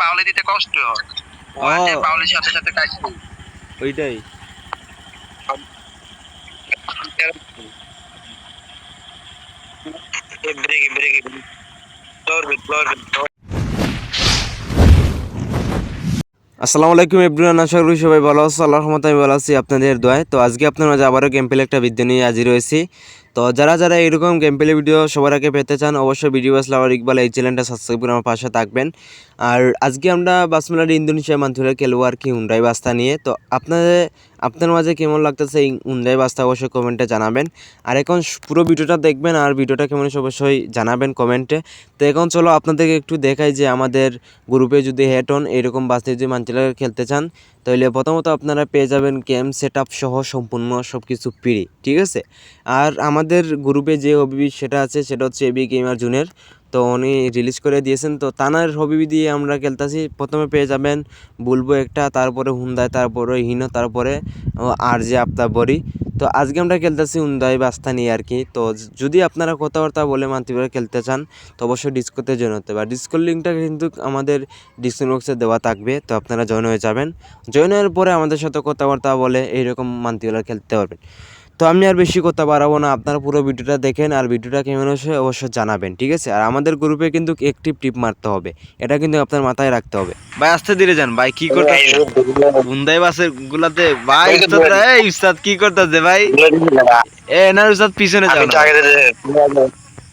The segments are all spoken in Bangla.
বাউলে দিতে কষ্ট হয়, বাউলের সাথে সাথে কাজ ওইটাই। আসসালামু আলাইকুম এভরিওয়ান, আশা করি সবাই ভালো আছো। আল্লাহর রহমতে আমি ভালো আছি আপনাদের দোয়ায়। তো আজকে আপনার মাঝে আবারও গেম প্লে একটা ভিডিও নিয়ে হাজির হয়েছি। তো যারা যারা এরকম গেম প্লে ভিডিও সবার আগে পেতে চান, অবশ্যই ভিডিও লাভার ইকবাল এই চ্যানেলটা সাবস্ক্রাইব করে আমার পাশে থাকবেন। আর আজকে আমরা বাসমলারি ইন্দোনেশিয়া মান্থুরে খেলবো আর কি হুন্ডাই বাস্তা নিয়ে। তো আপনার মাঝে কেমন লাগতেছে এই হুন্ডাই বাস্তা অবশ্যই কমেন্টে জানাবেন। আর এখন পুরো ভিডিওটা দেখবেন আর ভিডিওটা কেমন অবশ্যই জানাবেন কমেন্টে। তো এখন চলো আপনাদেরকে একটু দেখাই যে আমাদের গ্রুপে যদি হেড অন এরকম বাসে যদি মানচিলার খেলতে চান, তাহলে প্রথমত আপনারা পেয়ে যাবেন গেম সেট আপ সহ সম্পূর্ণ সব কিছু ফ্রি, ঠিক আছে। আর আমাদের গ্রুপে যে হবি সেটা আছে সেটা হচ্ছে এবি গেমার জুনের। তো উনি রিলিজ করে দিয়েছেন, তো তানার হবি দিয়ে আমরা খেলতেছি। প্রথমে পেয়ে যাবেন বুলবো একটা, তারপরে হুন্দায়, তারপরে হিনো, তারপরে আর যে আপনার বড়ি। তো আজকে আমরা খেলতেছি হুন্দাই বাস্তা নিয়ে আর কি। তো যদি আপনারা কথাবার্তা বলে মান্তিবার খেলতে চান তো অবশ্যই ডিসকোতে জয়েন হতে পারে। ডিসকোর লিঙ্কটা কিন্তু আমাদের ডিসক্রিপশন বক্সে দেওয়া থাকবে, তো আপনারা জয়েন হয়ে যাবেন। জয়েন হওয়ার পরে আমাদের সাথে কথাবার্তা বলে এইরকম মান্তিওয়ালা খেলতে পারবেন। তো আমি আর বেশি কথা বাড়াবো না, আপনারা পুরো ভিডিওটা দেখেন আর ভিডিওটা কেমন হচ্ছে অবশ্যই জানাবেন, ঠিক আছে। আর আমাদের গ্রুপে কিন্তু একটি টিপ মারতে হবে, এটা কিন্তু আপনার মাথায় রাখতে হবে। ভাই আস্তে ধীরে যান ভাই, কি করতেছে বুন্দাই বাসের গুলাতে ভাই? উস্তাদ কি করতেছে ভাই? না উস্তাদ পিছনে যাও না।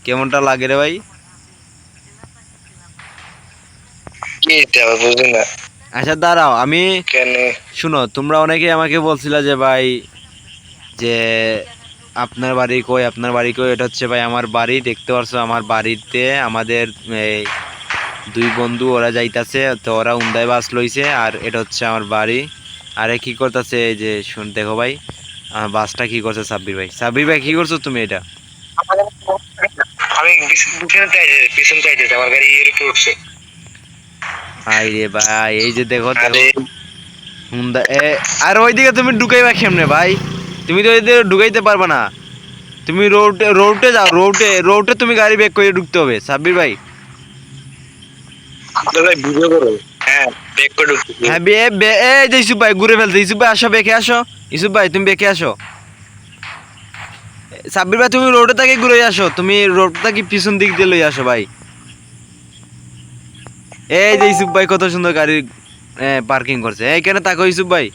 কেমনটা লাগে রে ভাই? আচ্ছা দাঁড়াও, আমি শুনো, তোমরা অনেকে আমাকে বলছিলা যে ভাই যে আপনার বাড়ি কই, আপনার বাড়ি কই। এটা হচ্ছে ভাই আমার বাড়ি, দেখতে পারছো আমার বাড়িতে আমাদের এই দুই বন্ধু ওরা যাইতাছে, তো ওরা উন্দায় বাস লইছে। আর এটা হচ্ছে আমার বাড়ি। আরে কি করতেছে এই যে শুন, দেখো ভাই আমার বাসটা কি করছে। সাব্বির ভাই, সাব্বির ভাই কি করছো তুমি এটা? আমি পিছন চাইতে আমার গাড়ি এর উপর উঠছে। আই রে ভাই, এই যে দেখো দেখো হুন্ডা আর ওইদিকে তুমি ঢুকাইবা কেমনে ভাই? তুমি তো ওইদিকে ঢুকাইতে পারবে না। তুমি রোডে যাও, রোডে তুমি গাড়ি বেক করে ঢুকতে হবে সাব্বির ভাই। হ্যাঁ এই যে ইসুফ ভাই ঘুরে ফেলছে। ইসুফ ভাই আসো, বেঁকে আসো। ইসুফ ভাই তুমি বেঁকে আসো। সাব্বির ভাই তুমি রোডে থেকে ঘুরে আসো, তুমি রোড থেকে পিছন দিক দিয়ে লই আসো ভাই। এই যে ইসুফ ভাই কত সুন্দর গাড়ি পার্কিং করছে এইখানে, তাকো ইসুফ ভাই।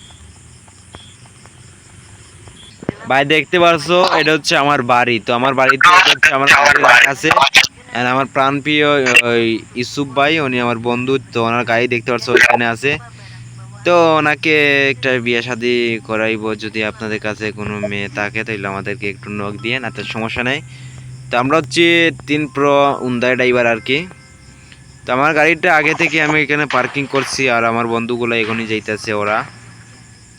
ভাই দেখতে পারছো এটা হচ্ছে আমার বাড়ি। তো আমার বাড়িতে হচ্ছে আমার গাড়ি রাখা আছে। আর আমার প্রাণপ্রিয় ওই ইসুফ ভাই, উনি আমার বন্ধু, তো ওনার গাড়ি দেখতে পারছো ওইখানে আছে। তো ওনাকে একটা বিয়ে শাদী করাইবো, যদি আপনাদের কাছে কোনো মেয়ে থাকে তাহলে আমাদেরকে একটু নক দিয়ে, না তো সমস্যা নেই। তো আমরা হচ্ছে 3 প্রো উন্দাই ড্রাইভার আর কি। তো আমার গাড়িটা আগে থেকে আমি এখানে পার্কিং করছি, আর আমার বন্ধুগুলো এখনই যাইতেছে ওরা।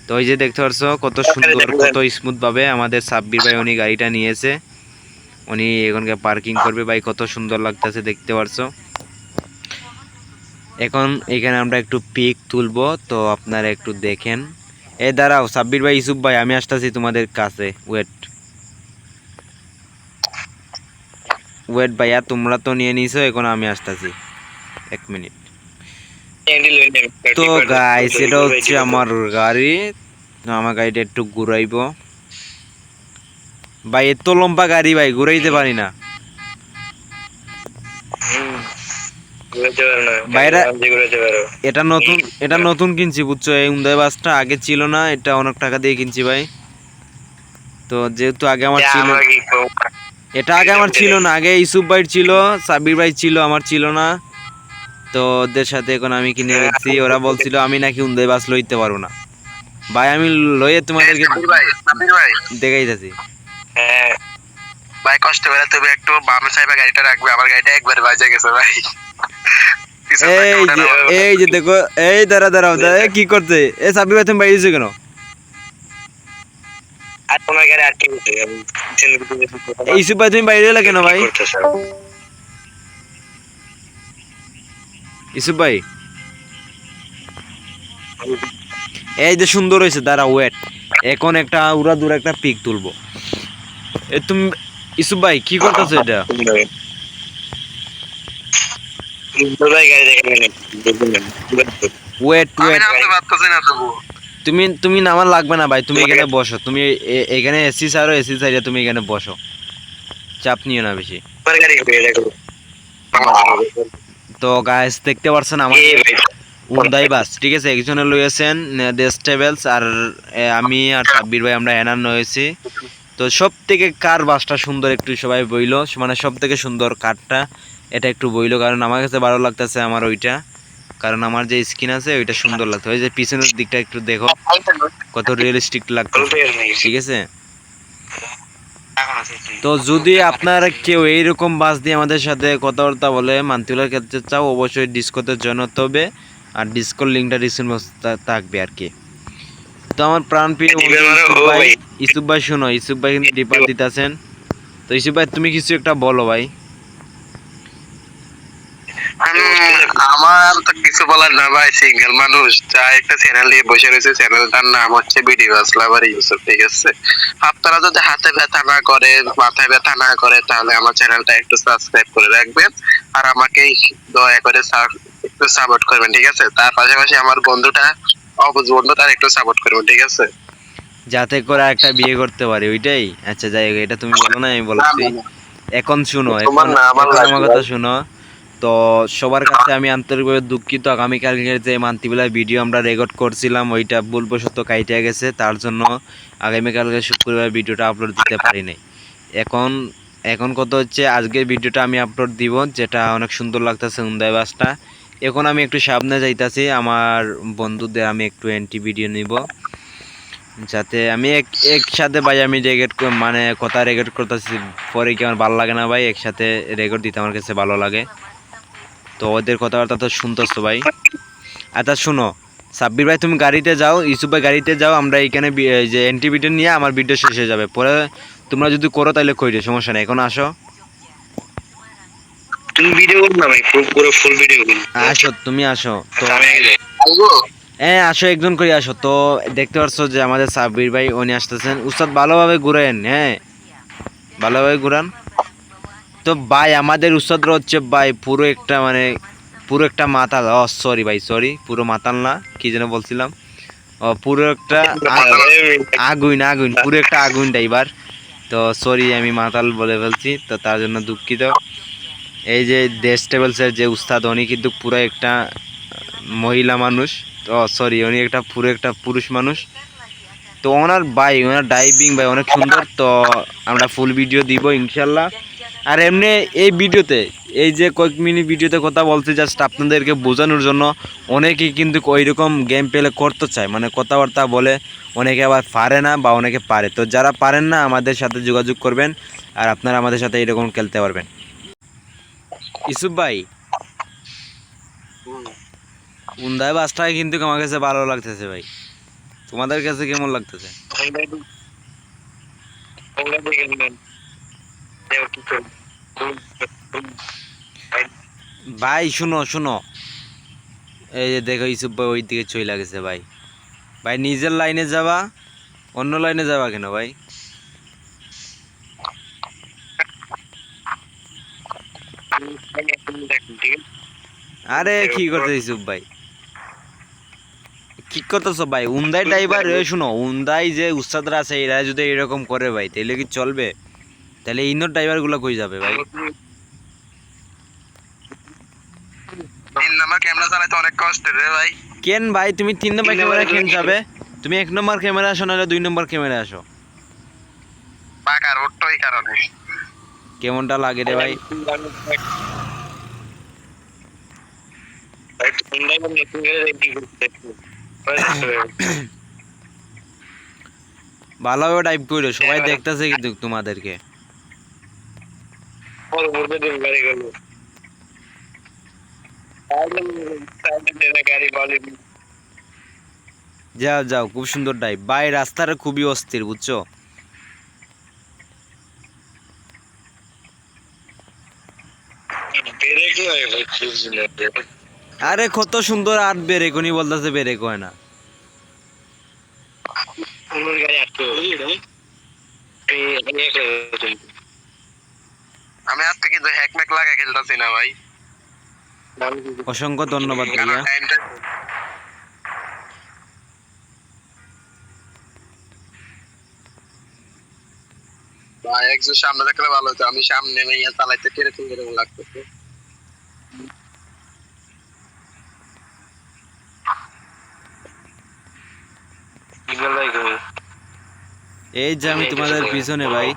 তো ওই যে দেখতে পারছো কত সুন্দর কত স্মুথ ভাবে আমাদের সাব্বির ভাই উনি গাড়িটা নিয়েছে, উনি এখানকার পার্কিং করবে। ভাই কত সুন্দর লাগতেছে দেখতে পারছো। এখন এখানে আমরা একটু পিক তুলবো, তো আপনারা একটু দেখেন। এই দাঁড়াও সাব্বির ভাই, ইসুফ ভাই, আমি আসতেছি তোমাদের কাছে। ওয়েট ওয়েট ভাইয়া, তোমরা তো নিয়ে নিছো, এখন আমি আসতেছি, 1 মিনিট। তো গাইস এটা হচ্ছে আমার গাড়ি, আমার গাড়িটা একটু ঘুরাইবো। ভাই এত লম্বা গাড়ি ভাই ঘুরাইতে পারি না ভাইরা। এটা নতুন কিনছি বুঝছো, এই উন্দাই বাসটা আগে ছিল না, এটা অনেক টাকা দিয়ে কিনছি ভাই। তো যেহেতু আগে আমার ছিল, এটা আগে আমার ছিল না, আগে ইসুফ ভাই ছিল, সাবির ভাই ছিল, আমার ছিল না। তো ওদের সাথে এখন আমি কিনে রেখেছি। ওরা বলছিল আমি নাকি উন্দাই বাস লইতে পারবো না। ভাই আমি লইয়ে তোমাদেরকে দেখাইতেছি। হ্যাঁ ভাই, কষ্ট করে তুমি একটু বামে সাইডে গাড়িটা রাখবে, আমার গাড়িটা একবার বাজে গেছে ভাই। এই যে দেখো, এই দাঁড়াও দাঁড়াও, কি করছে এ সাবির ভাই? তুমি বাইরেছো কেন? ইসুফ ভাই তুমি বাইরে এলে কেন ভাই? ইসুফ ভাই এই যে সুন্দর হয়েছে, দাঁড়া ওয়েট, এখন একটা উড়া দূর একটা পিক তুলবো। তুমি ইসুফ ভাই কি করতেছো এটা? ওয়েট আমি ওয়েট, নামতে পারতেছি না তবু। তুমি তুমি নামার লাগবে না ভাই, তুমি এখানে বসো, তুমি এখানে এসি ছাড়ো, এসি সাইডে তুমি এখানে বসো, চাপ নিও না বেশি। তো গাইস দেখতে পারছেন আমাদের উন্দাই বাস, ঠিক আছে, একজনে লইয়েছেন দেশ ট্রাভেলস, আর আমি আর সাব্বির ভাই আমরা এনার নয়েছি। তো সব থেকে কার বাসটা সুন্দর একটু সবাই বইলো, মানে সব থেকে সুন্দর কারটা এটা একটু বইলো, কারণ আমার কাছে ভালো লাগতেছে আমার ওইটা, কারণ আমার যে স্কিন আছে ওইটা সুন্দর লাগছে। ওই যে পিছনের দিকটা একটু দেখো কত রিয়েলিস্টিক লাগতেছে, ঠিক আছে। তো যদি আপনার কেউ এইরকম বাস দিয়ে আমাদের সাথে কথাবার্তা বলে মান্তিউলার ক্ষেত্রে চাও, অবশ্যই ডিসকোতে জয়েন হতে হবে, আর ডিসকোর লিঙ্কটা ডিসক্রিপশনে থাকবে আর কি। তো আমার প্রাণপ্রিয় বন্ধু ইসুফ ভাই শুনো, ইসুফ ভাই কিন্তু ডিপার দিতেছেন। তো ইসুফ ভাই তুমি কিছু একটা বলো ভাই। আমার তো কিছু বলার না ভাই, সিঙ্গেল মানুষ যা একটা চ্যানেল নিয়ে বসে রয়েছে, চ্যানেলটার নাম হচ্ছে বিডি বাসলাভার ইউসুফ, ঠিক আছে। আপনারা যদি হাতে ব্যথা না করে, মাথায় ব্যথা না করে, তাহলে আমার চ্যানেলটা একটু সাবস্ক্রাইব করে রাখবেন, আর আমাকে দয়া করে একটু সাপোর্ট করবেন, ঠিক আছে। তার পাশাপাশি আমার বন্ধুটা অবুজ বন্ধু, তার একটু সাপোর্ট করবেন, ঠিক আছে। যাতে করে একটা বিয়ে করতে পারি ওইটাই। আচ্ছা যাই হোক, এটা তুমি বলো না, আমি বলছি। এখন শুনো, এখন এখন আমার কথা শুনো। তো সবার কাছে আমি আন্তরিকভাবে দুঃখিত, আগামীকালকের যে মান্তিবেলার ভিডিও আমরা রেকর্ড করছিলাম ওইটা ভুলবশত কাইটে গেছে, তার জন্য আগামীকালকে শুক্রবার ভিডিওটা আপলোড দিতে পারি নাই। এখন এখন কথা হচ্ছে আজকের ভিডিওটা আমি আপলোড দিব, যেটা অনেক সুন্দর লাগতেছে উন্দায় বাসটা। এখন আমি একটু সামনে যাইতাছি, আমার বন্ধুদের আমি একটু এন্টি ভিডিও নিব, যাতে আমি একসাথে ভাই আমি রেকর্ড মানে কথা রেকর্ড করতেছি, পরে কি আমার ভালো লাগে না ভাই, একসাথে রেকর্ড দিতে আমার কাছে ভালো লাগে। তো ওদের কথাবার্তা তো শুনতেছো ভাই। আচ্ছা শুনো, সাব্বির ভাই তুমি গাড়িতে যাও, ইউসুফ ভাই গাড়িতে যাও, আমরা এইখানে এই যে এন্টি ভিডিও নিয়ে আমার ভিডিও শেষ হয়ে যাবে, পরে তোমরা যদি করো তাহলে কইরে, সমস্যা নেই, এখন আসো। তুমি ভিডিও করো না ভাই, পুরো ফুল ভিডিও করো। আসো তুমি আসো তো, আমি আসবো। হ্যাঁ আসো, একজন করে আসো। তো দেখতে পাচ্ছ যে আমাদের সাব্বির ভাই উনি আসতেছেন, উস্তাদ ভালোভাবে ঘুরেন, হ্যাঁ ভালোভাবে ঘুরান। তো ভাই আমাদের উস্তাদরা হচ্ছে ভাই পুরো একটা মানে পুরো একটা মাতাল, সরি ভাই সরি, পুরো মাতাল না, কি যেন বলছিলাম, পুরো একটা আগুন আগুন, পুরো একটা আগুন ড্রাইভার। তো সরি আমি মাতাল বলে ফেলছি, তো তার জন্য দুঃখিত। এই যে দেশ ট্রাভেলসের যে উস্তাদ উনি কিন্তু পুরো একটা মহিলা মানুষ, তো সরি উনি একটা পুরো একটা পুরুষ মানুষ। তো ওনার ভাই ওনার ডাইভিং ভাই অনেক সুন্দর। তো আমরা ফুল ভিডিও দিব ইনশাল্লাহ। আর এমনি এই ভিডিওতে এই যে কয়েক মিনিট ভিডিওতে কথা বলছি জাস্ট আপনাদেরকে বোঝানোর জন্য, অনেকেই কিন্তু ওইরকম গেম প্লে করতে চায়, মানে কথাবার্তা বলে, অনেকে আবার পারে না বা অনেকে পারে। তো যারা পারেন না আমাদের সাথে যোগাযোগ করবেন, আর আপনারা আমাদের সাথে এরকম খেলতে পারবেন। ইসুফ ভাই উন্দায় বাসটা কিন্তু আমার কাছে ভালো লাগতেছে ভাই, তোমাদের কাছে কেমন লাগতেছে? ভাই শুনো শুনো, এই যে দেখো ইসুফ ভাই ওই দিকে চলে গেছে ভাই। ভাই নিজের লাইনে যাবা, অন্য লাইনে যাবা কেন ভাই? আরে কি করতে ইসুফ ভাই, কি করতেছো ভাই? উন্দাই ড্রাইভার, শুনো উন্দাই যে উস্তাদরা আছে এরা যদি এরকম করে ভাই তাহলে কি চলবে? তাহলে ইনোর ড্রাইভার গুলো কই যাবে ভাই? 3 নাম্বার ক্যামেরা চালাতে অনেক কষ্টের রে ভাই। কেন ভাই তুমি 3 নম্বর ক্যামেরা কেন যাবে? তুমি 1 নম্বর ক্যামেরা আসো, নাহলে 2 নম্বর ক্যামেরা আসো। পাকা রোড তো এই কারণে। কেমনটা লাগে রে ভাই? ভালোভাবে টাইপ করো, সবাই দেখতেছে কিন্তু তোমাদেরকে। যাও যাও, খুব সুন্দর টাইপ ভাই, রাস্তাটা খুবই অস্থির বুঝছো। আরে কত সুন্দর আর্ট বেরে কোনি বলতেছে, বেরে কয় না। আমি আজকে কিন্তু হ্যাকম্যাক লাগাই খেলতেছি না ভাই। অসংখ্য ধন্যবাদ কেন ভাইয়া। টাইমটা ভাই একজন সামনে থাকলে ভালো হতো, আমি সামনে ভাইয়া চালাইতে কিরকম কিরকম লাগতেছে। এই যে আমি তোমাদের পিছনে ভাই,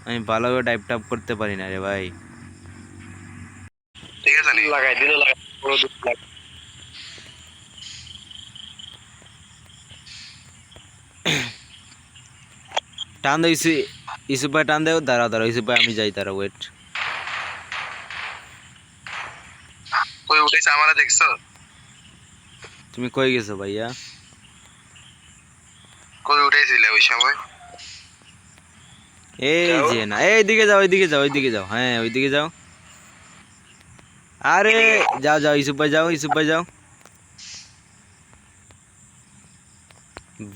আমি ভালোভাবে টাইপ টাপ করতে পারি না রে ভাই। ঠিক আছে নি লাগাই দিলে লাগাই পুরো দুধ লাগাই। টান দাও ইসুপ ভাই, টান দেও। দাঁড়াও দাঁড়াও ইসুপ ভাই, আমি যাই, তারা ওয়েট। কই উঠেছে আমারে দেখছো? তুমি কই গেছো ভাইয়া? কই উঠেছিলে ওই সময়? এই যে না, এইদিকে যাও, ওইদিকে যাও, ওইদিকে যাও, হ্যাঁ ওইদিকে যাও। আরে যাও যাও ইসুপ ভাই, যাও ইসুপ ভাই যাও।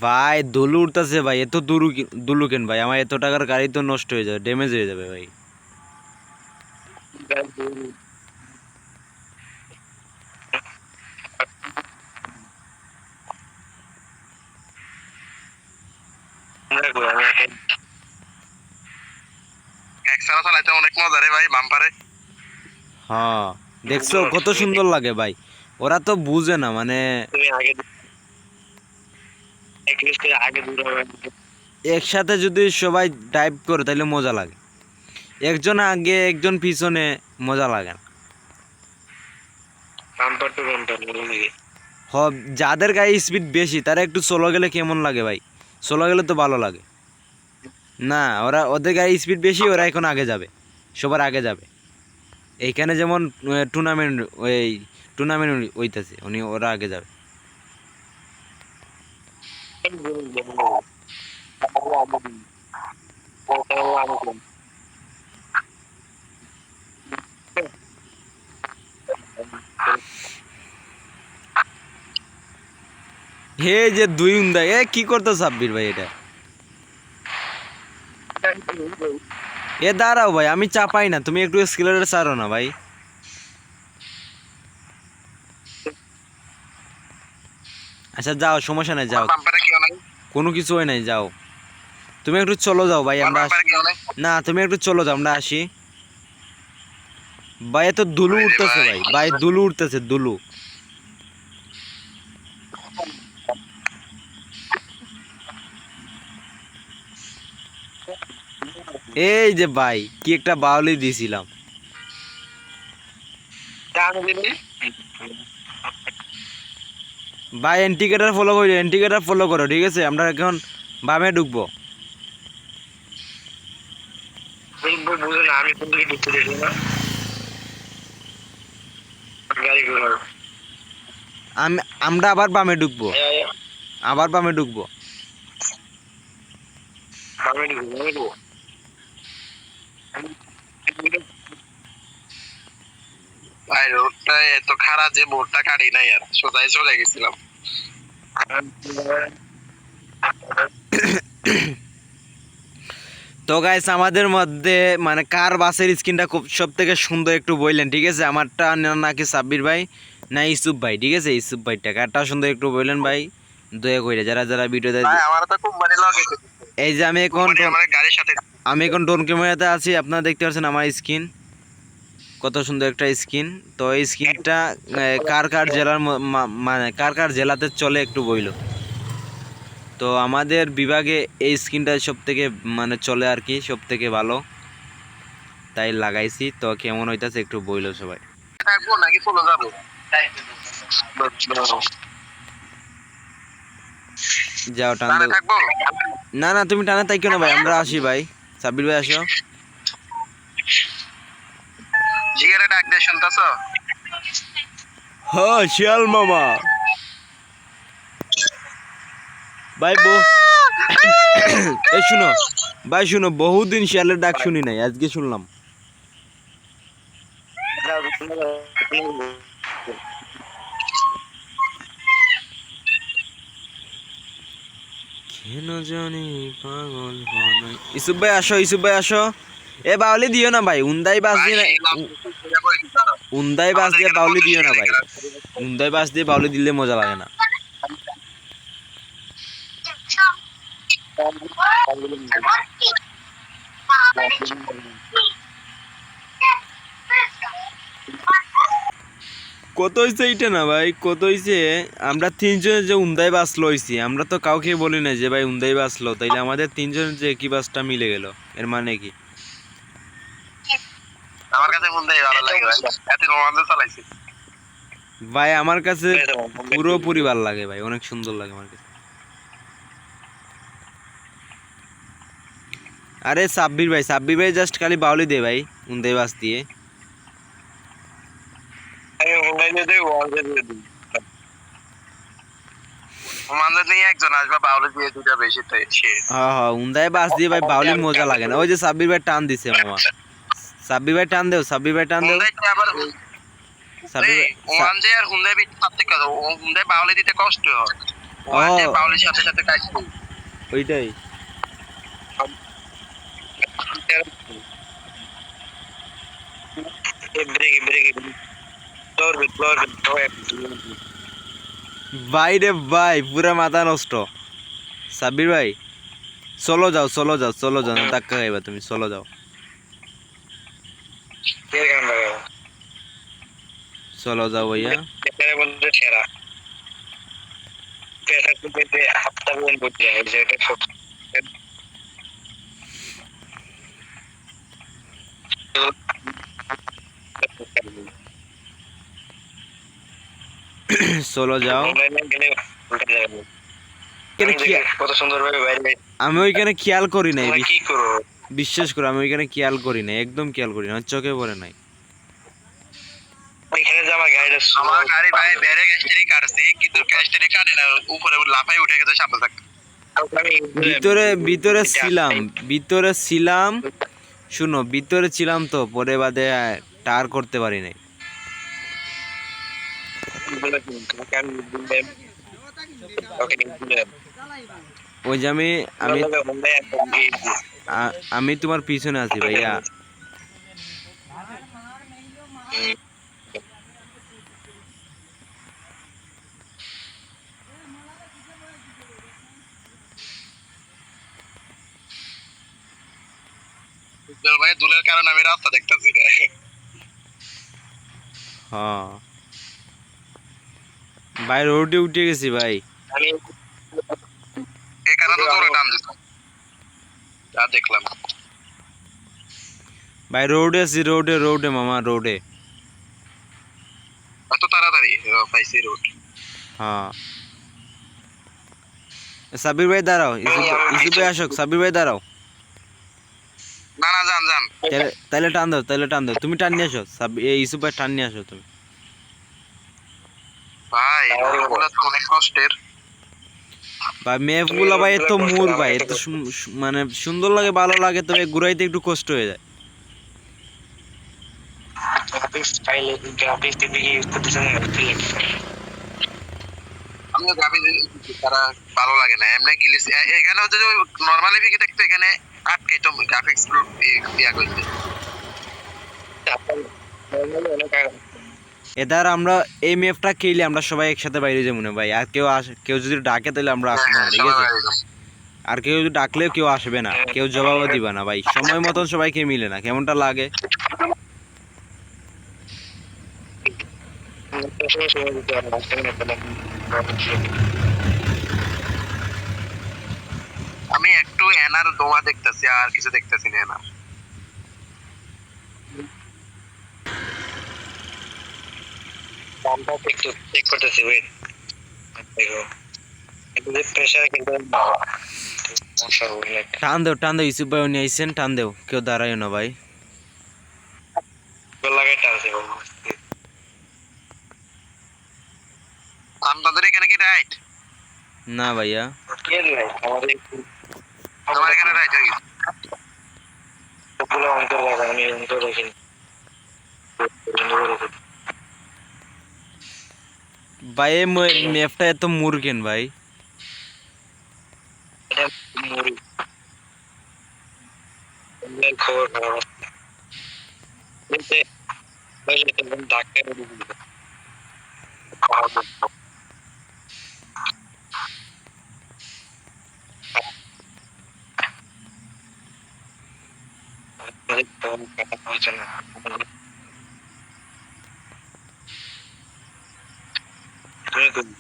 ভাই দুলু উঠতেছে ভাই, এত দুলু কেন ভাই? আমার এত টাকার গাড়ি তো নষ্ট হয়ে যাবে, ড্যামেজ হয়ে যাবে ভাই। একসাথে চালাইতে অনেক মজা রে ভাই বাম্পারে। হ্যাঁ দেখছো কত সুন্দর লাগে ভাই। ওরা তো বুঝে না মানে, তুমি আগে একলিস্ট করে আগে দূর হবে। একসাথে যদি সবাই টাইপ করে তাহলে মজা লাগে, একজন আগে একজন পিছনে মজা লাগে না। বাম্পার টু বাম্পার লাগে। হ, যাদের গায়ে স্পিড বেশি তারা একটু চলো গেলে কেমন লাগে ভাই? চলো গেলে তো ভালো লাগে না? ওদের গায়ে স্পিড বেশি, ওরা এখন আগে যাবে, সবার আগে যাবে। এইখানে যেমন টুর্নামেন্ট হইতেছে, ওরা আগে যাবে। হে যে দুই উন্দা, কি করতো সাব্বির ভাই এটা? দাঁড়াও ভাই, আমি চাপাই না, তুমি একটু স্কিলারে ছাড়ো না ভাই। আচ্ছা যাও, সমস্যা নাই, যাও, কোনো কিছু হয় নাই, যাও। তুমি একটু চলো যাও ভাই, আমরা না তুমি একটু চলো যাও, আমরা আসি। ভাই এত দুলু উঠতেছে ভাই, ভাই দুলু উঠতেছে, দুলু। এই যে ভাই কি একটা বাউলি দিছিলাম ভাই। এন্টিকেটার ফলো করো, এন্টিকেটার ফলো করো, ঠিক আছে? আমরা এখন বামে ঢুকবো। আমরা আবার বামে ঢুকবো, আবার বামে ঢুকবো। ভাই রোডটা এত খারাপ যে বোর্ডটা কাটি নাই, আর সোজাই চলে গেছিলাম। তো গাইস আমাদের মধ্যে মানে কার বাসের স্ক্রিনটা খুব সব থেকে সুন্দর একটু বললেন, ঠিক আছে? আমারটা নাকি সাব্বির ভাই না ইসুফ ভাই, ঠিক আছে? ইসুফ ভাইটা কারটা সুন্দর একটু বললেন ভাই, দয়া করে যারা যারা ভিডিওতে। এই যে আমি এখন ড্রোন ক্যামেরাতে আছি, আপনারা দেখতে পাচ্ছেন আমার স্ক্রিন, কত সুন্দর একটা স্ক্রিন। তো এই স্ক্রিনটা কার কার জেলার মানে কার কার জেলাতে চলে একটু বইল। তো আমাদের বিভাগে এই স্ক্রিনটা সব থেকে মানে চলে আর কি, সব থেকে ভালো, তাই লাগাইছি। তো কেমন হইতাছে একটু বইলো সবাই। থাকবো নাকি চলে যাবো? যাও টান দাও। থাকবো না না তুমি টানে তাই কেন ভাই, আমরা আসি ভাই। সাব্বির ভাই আসো। জিগারে ডাক দে, শুনতাছ? হ্যাঁ শিয়াল মামা ভাই এই শুনো ভাই, শুনো, বহুদিন শিয়ালের ডাক শুনি নাই, আজকে শুনলাম। কেন জানি পাগল বানাই। ইসুফ ভাই আসো, ইসুফ ভাই আসো। এ বাউলি দিও না ভাই, উন্দাই বাস দিয়ে না, উন্দাই বাস দিয়ে বাউলি দিও না ভাই, উন্দাই বাস দিয়ে বাউলি দিলে মজা লাগে না। কত হয়েছে এইটা না ভাই, কত হয়েছে? আমরা তিনজনে যে উন্দাই বাস লইছি, আমরা তো কাউকে বলি না যে ভাই উন্দাই বাস লো, তাইলে আমাদের তিনজনের যে একই বাসটা মিলে গেল, এর মানে কি? আমার কাছে মুন্দাই ভালো লাগে ভাই, এত রোমাঞ্চ চালাইছি ভাই আমার কাছে পুরোপুরি ভালো লাগে ভাই, অনেক সুন্দর লাগে আমার কাছে। আরে সাব্বির ভাই জাস্ট খালি বাউলি দে ভাই উন্দাই বাস দিয়ে। আমি মুন্দাই নিয়ে দেবো রোমাঞ্চ নিয়ে একজন আসবে বাউলি দিয়ে দুটা বেশি তো সে হ্যাঁ হ্যাঁ, উন্দাই বাস দিয়ে ভাই বাউলির মজা লাগে না। ওই যে সাব্বির ভাই টান দিছে মামা, সাব্বির ভাই টান দেও, সাব্বির ভাই টান দেও, মুন্দাই আবার সাব্বির ভাই ওয়ানজে আর হুন্দাই বিট পার্থক্য আছে, হুন্দাই বাউলি দিতে কষ্ট হয়, ওয়ানজে বাউলির সাথে সাথে কাজ করি ওইটাই। ভাই রে ভাই পুরা মাথা নষ্ট। সাব্বির ভাই চলো যাও না ধাক্কা খাইবা তুমি, চলো যাও চলো যাও ভাইয়া। চলো যাও। কত সুন্দর ভাবে বাইরে আমি ওইখানে খেয়াল করি নাই, কি করো বিশ্বাস করো আমি ওইখানে খেয়াল করি নাই, একদম খেয়াল করি না, আমার চোখে পড়ে নাই। ওইখানে যে আমার গাড়ি ভাই বেরে গ্যাস্ট্রি কাটছে কিন্তু গ্যাস্ট্রি কাটে না, উপরে লাফাই উঠে গেছে সামনে থাক ভিতরে ছিলাম, শুনো ভিতরে ছিলাম তো পরে বাদে টার করতে পারি নাই। ওই যে আমি আমি আমি তোমার পিছনে আছি ভাইয়া। ভাই দুলের কারণে আমি রাস্তা দেখতেছি না। হ্যাঁ ভাই রোডে উঠে গেছি ভাই, আমি এই কারণে তো তোরে টান দিতাম যা দেখলাম ভাই রোডে আছি, রোডে মামা রোডে। এত তাড়াতাড়ি পাইছি রোড। হ্যাঁ সাবির ভাই দাঁড়াও, ইসুফ ভাই আসুক, সাবির ভাই দাঁড়াও। না না যান যান তাইলে টান দাও, তুমি টান নিয়ে আসো, ইসুফ ভাই টান নিয়ে আসো তুমি। ভাই ওগুলো তো অনেক কষ্টের ভাই মেপগুলো ভাই এত মুর ভাই, এত মানে সুন্দর লাগে ভালো লাগে, তবে ঘুরাইতে একটু কষ্ট হয়ে যায়। আমি গাবি তারা ভালো লাগে না এমনি গিলিস এখানে হচ্ছে যে নরমালি ভিকি দেখতে এখানে আটকে তো গ্রাফিক্স ইয়া করতে এদার আমরা এই ম্যাপটা খেলে আমরা সবাই একসাথে বাইরে যাবো না ভাই, আর কেউ যদি ডাকে তাহলে আমরা আসবো না, ঠিক আছে? আর কেউ যদি ডাকলেও কেউ আসবে না, কেউ জবাবও দিবা না ভাই, সময় মতন সবাইকে মিলে না, কেমনটা লাগে? আমি একটু এনার দোয়া দেখতেছি আর কিছু দেখতেছি না এনার একটু চেক করতেছি ওয়েট দেখো একটু প্রেসার কিন্তু টান দেও ইউসুফ ভাই উনি আইসেন, টান দেও, কেউ দাঁড়ায় না ভাই। লাগাই টানছে আপনাদের এখানে কি রাইট? না ভাইয়া আমার এখানে রাইট হয়ে গেছে আমি অন্তর রাখিনি ভাই এই ম্যাপটা এত মুরগেন ভাই, খবর বলে তখন ডাক্তার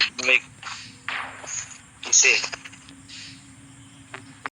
তুমি কিসে